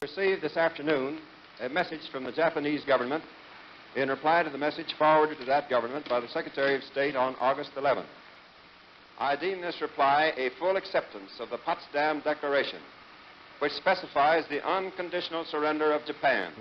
Received this afternoon a message from the Japanese government in reply to the message forwarded to that government by the Secretary of State on August 11th. I deem this reply a full acceptance of the Potsdam Declaration, which specifies the unconditional surrender of Japan.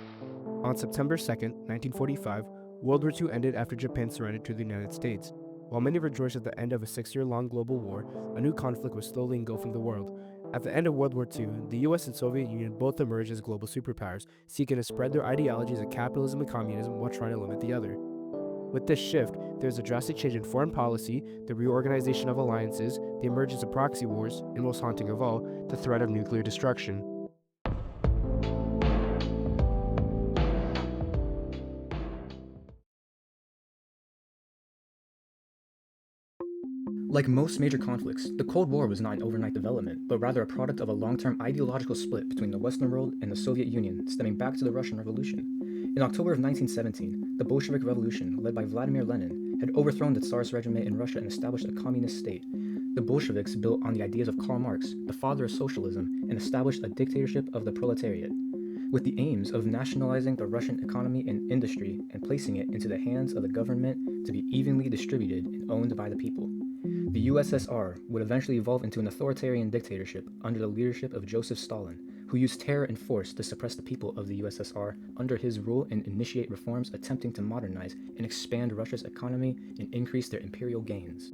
On September 2nd, 1945, World War II ended after Japan surrendered to the United States. While many rejoiced at the end of a 6-year-long global war, a new conflict was slowly engulfing the world. At the end of World War II, the US and Soviet Union both emerged as global superpowers, seeking to spread their ideologies of capitalism and communism while trying to limit the other. With this shift, there's a drastic change in foreign policy, the reorganization of alliances, the emergence of proxy wars, and most haunting of all, the threat of nuclear destruction. Like most major conflicts, the Cold War was not an overnight development, but rather a product of a long-term ideological split between the Western world and the Soviet Union, stemming back to the Russian Revolution. In October of 1917, the Bolshevik Revolution, led by Vladimir Lenin, had overthrown the Tsarist regime in Russia and established a communist state. The Bolsheviks built on the ideas of Karl Marx, the father of socialism, and established a dictatorship of the proletariat, with the aims of nationalizing the Russian economy and industry and placing it into the hands of the government to be evenly distributed and owned by the people. The USSR would eventually evolve into an authoritarian dictatorship under the leadership of Joseph Stalin, who used terror and force to suppress the people of the USSR under his rule and initiate reforms attempting to modernize and expand Russia's economy and increase their imperial gains.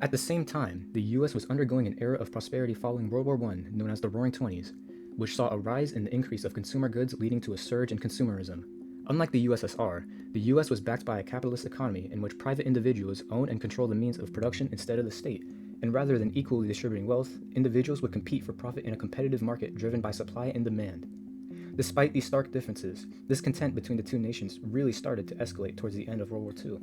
At the same time, the US was undergoing an era of prosperity following World War I known as the Roaring Twenties, which saw a rise in the increase of consumer goods leading to a surge in consumerism. Unlike the USSR, the US was backed by a capitalist economy in which private individuals own and control the means of production instead of the state, and rather than equally distributing wealth, individuals would compete for profit in a competitive market driven by supply and demand. Despite these stark differences, discontent between the two nations really started to escalate towards the end of World War II.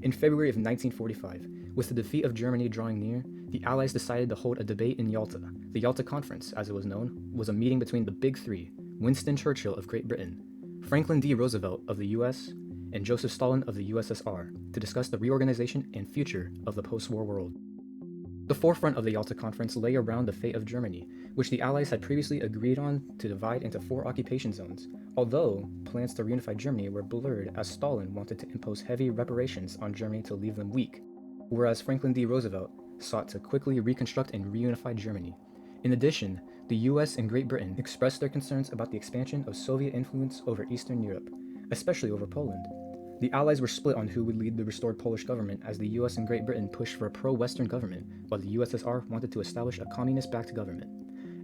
In February of 1945, with the defeat of Germany drawing near, the Allies decided to hold a debate in Yalta. The Yalta Conference, as it was known, was a meeting between the Big Three: Winston Churchill of Great Britain, Franklin D. Roosevelt of the US, and Joseph Stalin of the USSR, to discuss the reorganization and future of the post-war world. The forefront of the Yalta Conference lay around the fate of Germany, which the Allies had previously agreed on to divide into 4 occupation zones, although plans to reunify Germany were blurred as Stalin wanted to impose heavy reparations on Germany to leave them weak, whereas Franklin D. Roosevelt sought to quickly reconstruct and reunify Germany. In addition, the US and Great Britain expressed their concerns about the expansion of Soviet influence over Eastern Europe, especially over Poland. The Allies were split on who would lead the restored Polish government, as the US and Great Britain pushed for a pro-Western government, while the USSR wanted to establish a communist-backed government.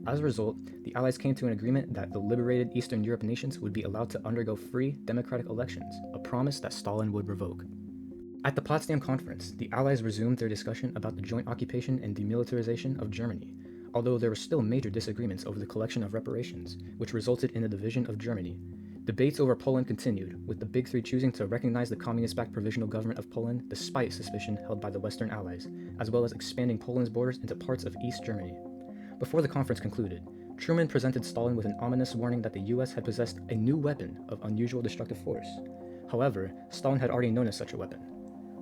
As a result, the Allies came to an agreement that the liberated Eastern Europe nations would be allowed to undergo free, democratic elections, a promise that Stalin would revoke. At the Potsdam Conference, the Allies resumed their discussion about the joint occupation and demilitarization of Germany, although there were still major disagreements over the collection of reparations, which resulted in the division of Germany. Debates over Poland continued, with the Big Three choosing to recognize the communist-backed provisional government of Poland despite suspicion held by the Western Allies, as well as expanding Poland's borders into parts of East Germany. Before the conference concluded, Truman presented Stalin with an ominous warning that the US had possessed a new weapon of unusual destructive force. However, Stalin had already known of such a weapon.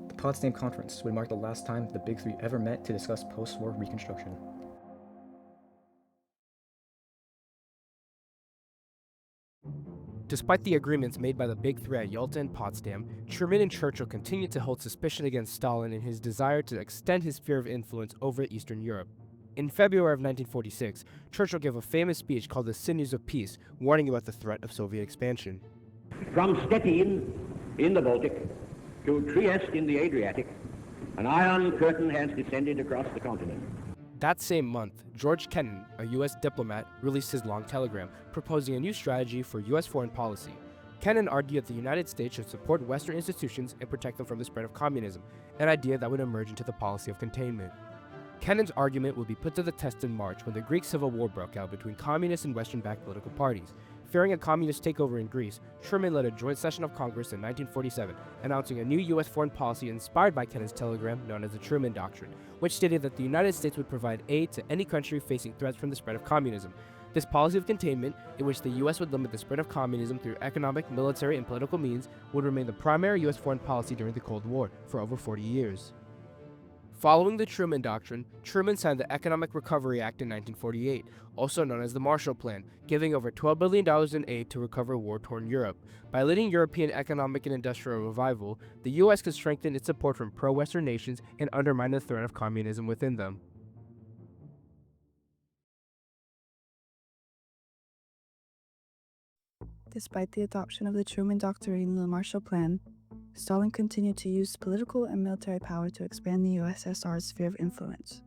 The Potsdam Conference would mark the last time the Big Three ever met to discuss post-war reconstruction. Despite the agreements made by the Big Three at Yalta and Potsdam, Truman and Churchill continued to hold suspicion against Stalin in his desire to extend his sphere of influence over Eastern Europe. In February of 1946, Churchill gave a famous speech called the Sinews of Peace, warning about the threat of Soviet expansion. From Stettin in the Baltic to Trieste in the Adriatic, an iron curtain has descended across the continent. That same month, George Kennan, a U.S. diplomat, released his long telegram proposing a new strategy for U.S. foreign policy. Kennan argued that the United States should support Western institutions and protect them from the spread of communism, an idea that would emerge into the policy of containment. Kennan's argument would be put to the test in March when the Greek Civil War broke out between communist and Western-backed political parties. Fearing a communist takeover in Greece, Truman led a joint session of Congress in 1947, announcing a new U.S. foreign policy inspired by Kennan's telegram known as the Truman Doctrine, which stated that the United States would provide aid to any country facing threats from the spread of communism. This policy of containment, in which the U.S. would limit the spread of communism through economic, military, and political means, would remain the primary U.S. foreign policy during the Cold War for over 40 years. Following the Truman Doctrine, Truman signed the Economic Recovery Act in 1948, also known as the Marshall Plan, giving over $12 billion in aid to recover war-torn Europe. By leading European economic and industrial revival, the U.S. could strengthen its support from pro-Western nations and undermine the threat of communism within them. Despite the adoption of the Truman Doctrine and the Marshall Plan, Stalin continued to use political and military power to expand the USSR's sphere of influence.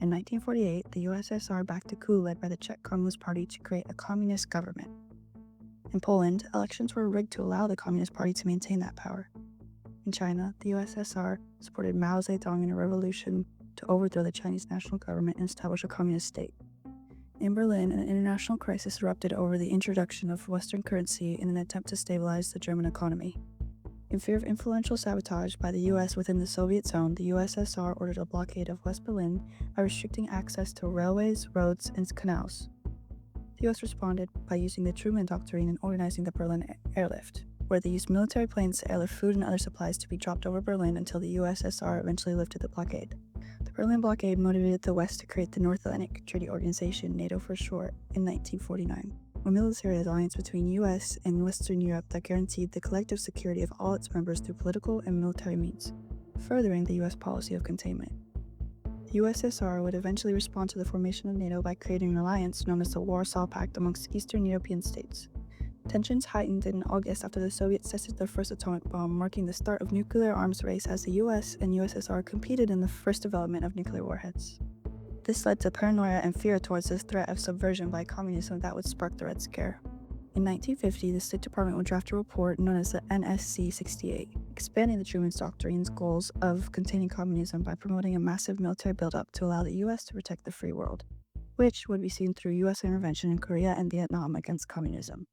In 1948, the USSR backed a coup led by the Czech Communist Party to create a communist government. In Poland, elections were rigged to allow the Communist Party to maintain that power. In China, the USSR supported Mao Zedong in a revolution to overthrow the Chinese national government and establish a communist state. In Berlin, an international crisis erupted over the introduction of Western currency in an attempt to stabilize the German economy. In fear of influential sabotage by the US within the Soviet zone, the USSR ordered a blockade of West Berlin by restricting access to railways, roads, and canals. The US responded by using the Truman Doctrine and organizing the Berlin Airlift, where they used military planes to airlift food and other supplies to be dropped over Berlin until the USSR eventually lifted the blockade. The Berlin blockade motivated the West to create the North Atlantic Treaty Organization, NATO for short, in 1949, a military alliance between US and Western Europe that guaranteed the collective security of all its members through political and military means, furthering the US policy of containment. The USSR would eventually respond to the formation of NATO by creating an alliance known as the Warsaw Pact amongst Eastern European states. Tensions heightened in August after the Soviets tested their first atomic bomb, marking the start of nuclear arms race as the US and USSR competed in the first development of nuclear warheads. This led to paranoia and fear towards the threat of subversion by communism that would spark the Red Scare. In 1950, the State Department would draft a report known as the NSC 68, expanding the Truman Doctrine's goals of containing communism by promoting a massive military buildup to allow the US to protect the free world, which would be seen through US intervention in Korea and Vietnam against communism.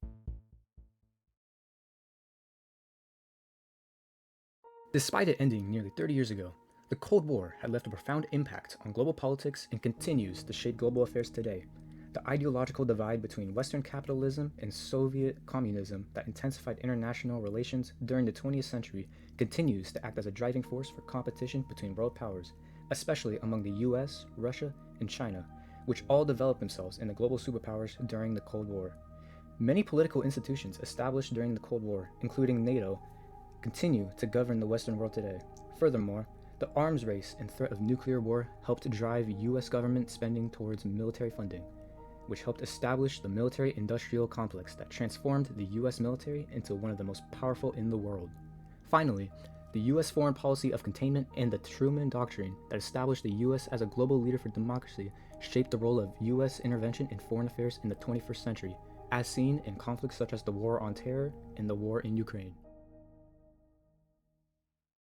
Despite it ending nearly 30 years ago, the Cold War had left a profound impact on global politics and continues to shape global affairs today. The ideological divide between Western capitalism and Soviet communism that intensified international relations during the 20th century continues to act as a driving force for competition between world powers, especially among the US, Russia, and China, which all developed themselves into global superpowers during the Cold War. Many political institutions established during the Cold War, including NATO, continue to govern the Western world today. Furthermore, the arms race and threat of nuclear war helped drive US government spending towards military funding, which helped establish the military-industrial complex that transformed the US military into one of the most powerful in the world. Finally, the US foreign policy of containment and the Truman Doctrine that established the US as a global leader for democracy shaped the role of US intervention in foreign affairs in the 21st century, as seen in conflicts such as the War on Terror and the war in Ukraine.